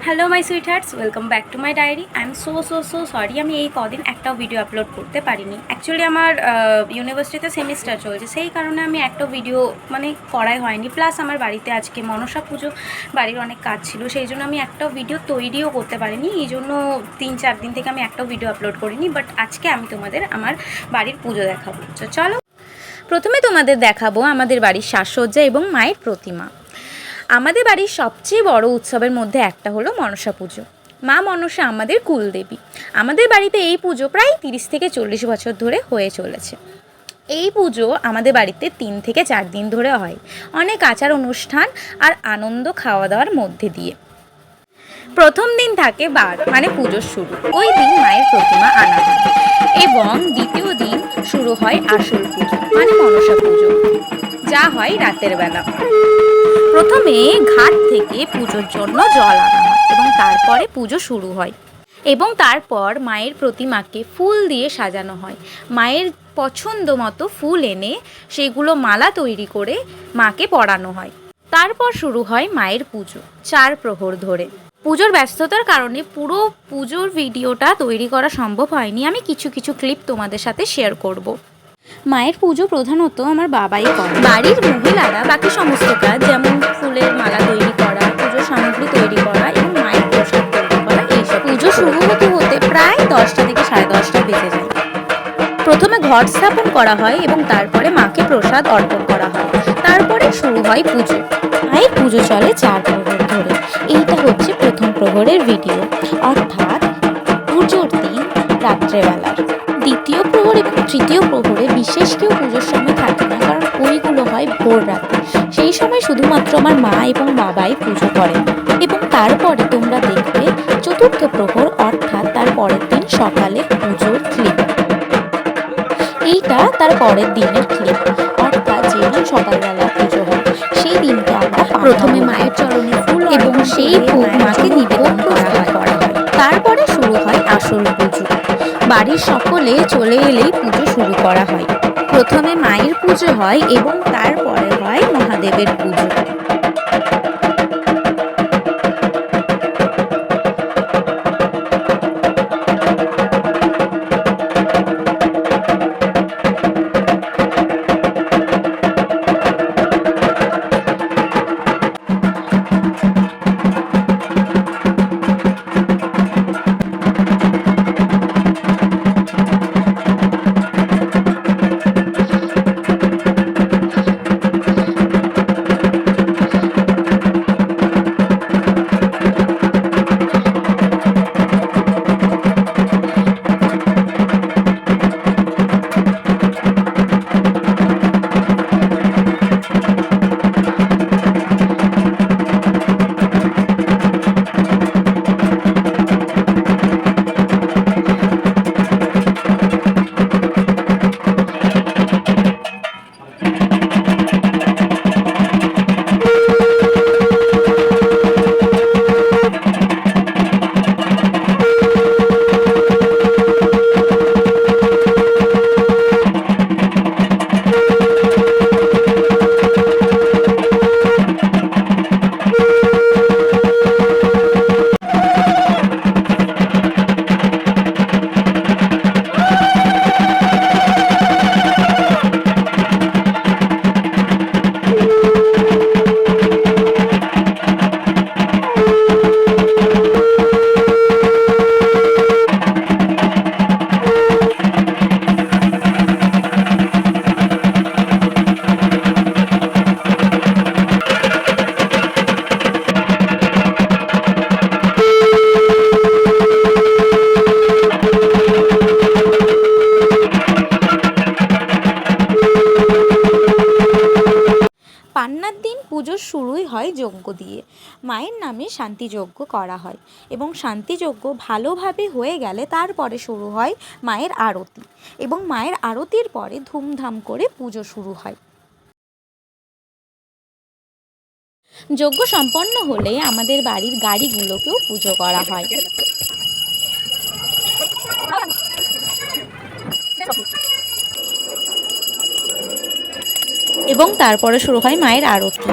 Hello my sweethearts, welcome back to my diary. I am so sorry আমি এই কদিন একটাও video upload করতে পারিনি। অ্যাকচুয়ালি আমার ইউনিভার্সিটিতে সেমিস্টার চলছে, সেই কারণে আমি একটা ভিডিও করাই হয়নি। প্লাস আমার বাড়িতে আজকে মনসা পুজো, বাড়ির অনেক কাজ ছিল, সেই জন্য আমি একটাও ভিডিও তৈরিও করতে পারিনি। এই জন্য 3-4 দিন থেকে আমি একটাও ভিডিও আপলোড করিনি। বাট আজকে আমি তোমাদের আমার বাড়ির পুজো দেখাবো। তো চলো, প্রথমে তোমাদের দেখাবো আমাদের বাড়ির সাজসজ্জা এবং মায়ের প্রতিমা। আমাদের বাড়ির সবচেয়ে বড় উৎসবের মধ্যে একটা হলো মনসা পুজো। মা মনসা আমাদের কুলদেবী। আমাদের বাড়িতে এই পুজো প্রায় 30 থেকে 40 বছর ধরে হয়ে চলেছে। এই পুজো আমাদের বাড়িতে 3 থেকে 4 দিন ধরে হয়, অনেক আচার অনুষ্ঠান আর আনন্দ খাওয়া দাওয়ার মধ্যে দিয়ে। প্রথম দিন থাকে বার, মানে পুজোর শুরু। ওই দিন মায়ের প্রতিমা আনা হয় এবং দ্বিতীয় দিন শুরু হয় আসল পুজো, মানে মনসা পুজো, যা হয় রাতের বেলা। প্রথমে ঘাট থেকে পুজোর জন্য জল আনা হয় এবং তারপরে পুজো শুরু হয়। এবং তারপর মায়ের প্রতিমাকে ফুল দিয়ে সাজানো হয়। মায়ের পছন্দ মতো ফুল এনে সেগুলো মালা তৈরি করে মাকে পরানো হয়। তারপর শুরু হয় মায়ের পুজো 4 প্রহর ধরে। পুজোর ব্যস্ততার কারণে পুরো পুজোর ভিডিওটা তৈরি করা সম্ভব হয়নি। আমি কিছু কিছু ক্লিপ তোমাদের সাথে শেয়ার করব। মায়ের পুজো প্রধানত আমার বাবাই করে। বাড়ির মহিলারা বাকি সমস্ত কাজ, যেমন ফুলের মালা তৈরি করা, পুজোর সামগ্রী তৈরি করা এবং মায়ের প্রসাদ তৈরি করা, এইসব। পুজো শুরু হতে হতে প্রায় 10টা থেকে 10:30 বেজে যায়। প্রথমে ঘট স্থাপন করা হয় এবং তারপরে মাকে প্রসাদ অর্পণ করা হয়। তারপরে শুরু হয় পুজো। মায়ের পুজো চলে 4 প্রহর ধরে। এইটা হচ্ছে প্রথম প্রহরের ভিডিও, অর্থাৎ পুজোর দিন রাত্রেবেলার। দ্বিতীয় প্রহর এবং তৃতীয় প্রহরে বিশেষ কেউ পুজোর সময় থাকে না, কারণ ওইগুলো হয় ভোর রাতে। সেই সময় শুধুমাত্র আমার মা এবং বাবাই পুজো করেন। এবং তারপরে তোমরা দেখবে চতুর্থ প্রহর, অর্থাৎ তার পরের দিন সকালে পুজোর ক্লিপ। এইটা তার পরের দিনের ক্লিপ, অর্থাৎ যেদিন সকালবেলা পুজো হয় সেই দিনকে আমরা প্রথমে মায়ের চরণে ফুল এবং সেই ভোগ মাকে নিবেদন করা হয়। তারপরে শুরু হয় আসল পুজো। বাড়ির সকলে চলে এলেই পুজো শুরু করা হয়। প্রথমে মায়ের পুজো হয় এবং তারপরে হয় মহাদেবের পুজো। পান্নার দিন পুজোর শুরুই হয় যজ্ঞ দিয়ে। মায়ের নামে শান্তিযজ্ঞ করা হয় এবং শান্তিযজ্ঞ ভালোভাবে হয়ে গেলে তারপরে শুরু হয় মায়ের আরতি এবং মায়ের আরতির পরে ধুমধাম করে পুজো শুরু হয়। যজ্ঞ সম্পন্ন হলে আমাদের বাড়ির গাড়িগুলোকেও পুজো করা হয়। এবং তারপরে শুরু হয় মায়ের আরতি।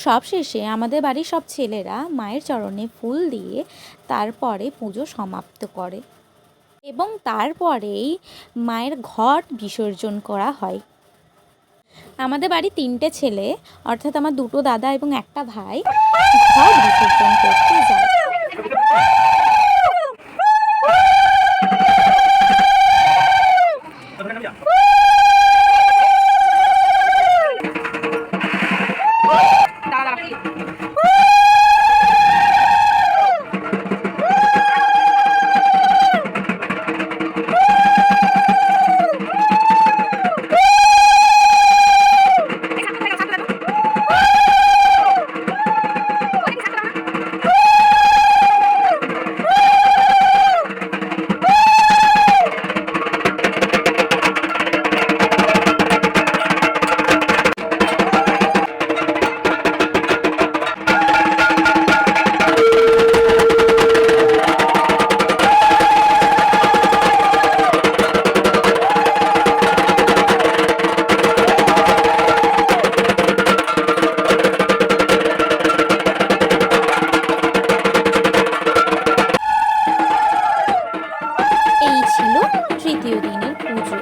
সবশেষে আমাদের বাড়ির সব ছেলেরা মায়ের চরণে ফুল দিয়ে তারপরে পুজো সমাপ্ত করে এবং তারপরেই মায়ের ঘট বিসর্জন করা হয়। আমাদের বাড়ি 3টে ছেলে, অর্থাৎ আমার 2টো দাদা এবং একটা ভাই ঘট বিসর্জন করতে যায়। এই ছিল তৃতীয় দিনের পুজো।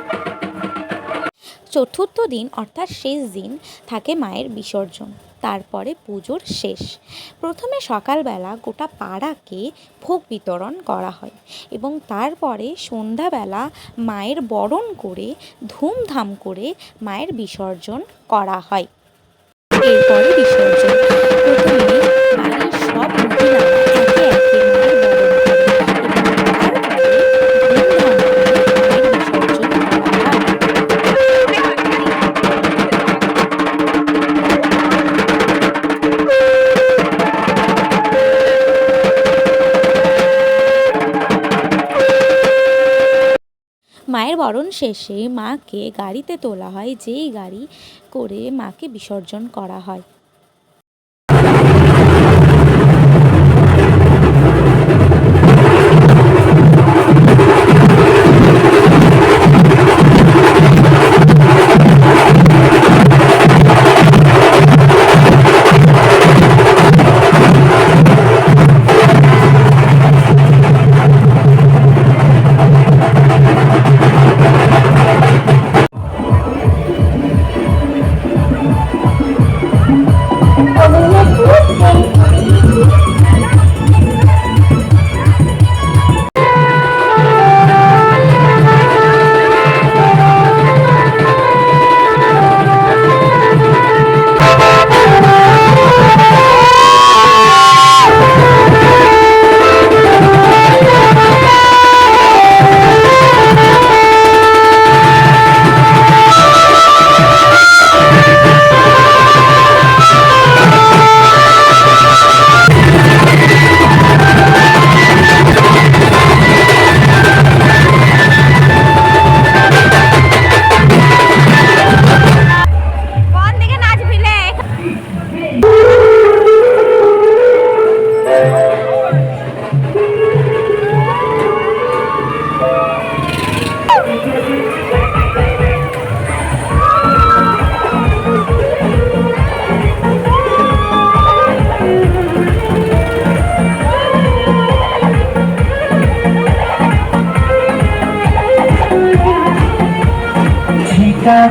চতুর্থ দিন অর্থাৎ শেষ দিন থাকে মায়ের বিসর্জন, তারপরে পুজোর শেষ। প্রথমে সকালবেলা গোটা পাড়াকে ভোগ বিতরণ করা হয় এবং তারপরে সন্ধ্যাবেলা মায়ের বরণ করে ধুমধাম করে মায়ের বিসর্জন করা হয়। এরপরে বিসর্জন প্রথমে বাড়ির সব মহিলারা একে একে মায়ের বরণ করে এবং তারপরে ধুমধাম করে মায়ের বিসর্জন করা হয়। মায়ের বরণ শেষে মাকে গাড়িতে তোলা হয়, যেই গাড়ি করে মাকে বিসর্জন করা হয়।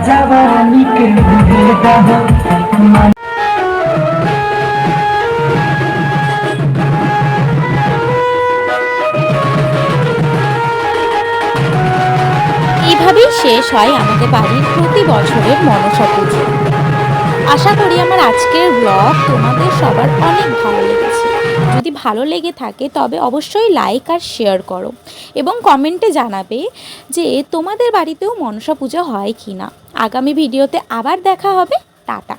जवानी के এইভাবেই শেষ হয় আমাদের বাড়ির প্রতি বছরের মনসা পুজো। আশা করি আমার আজকের ব্লগ তোমাদের সবার অনেক ভালো লেগেছে। যদি ভালো লেগে থাকে তবে অবশ্যই লাইক আর শেয়ার করো এবং কমেন্টে জানাবে যে তোমাদের বাড়িতেও মনসা পুজো হয় কি না। আগামী ভিডিওতে আবার দেখা হবে। টাটা।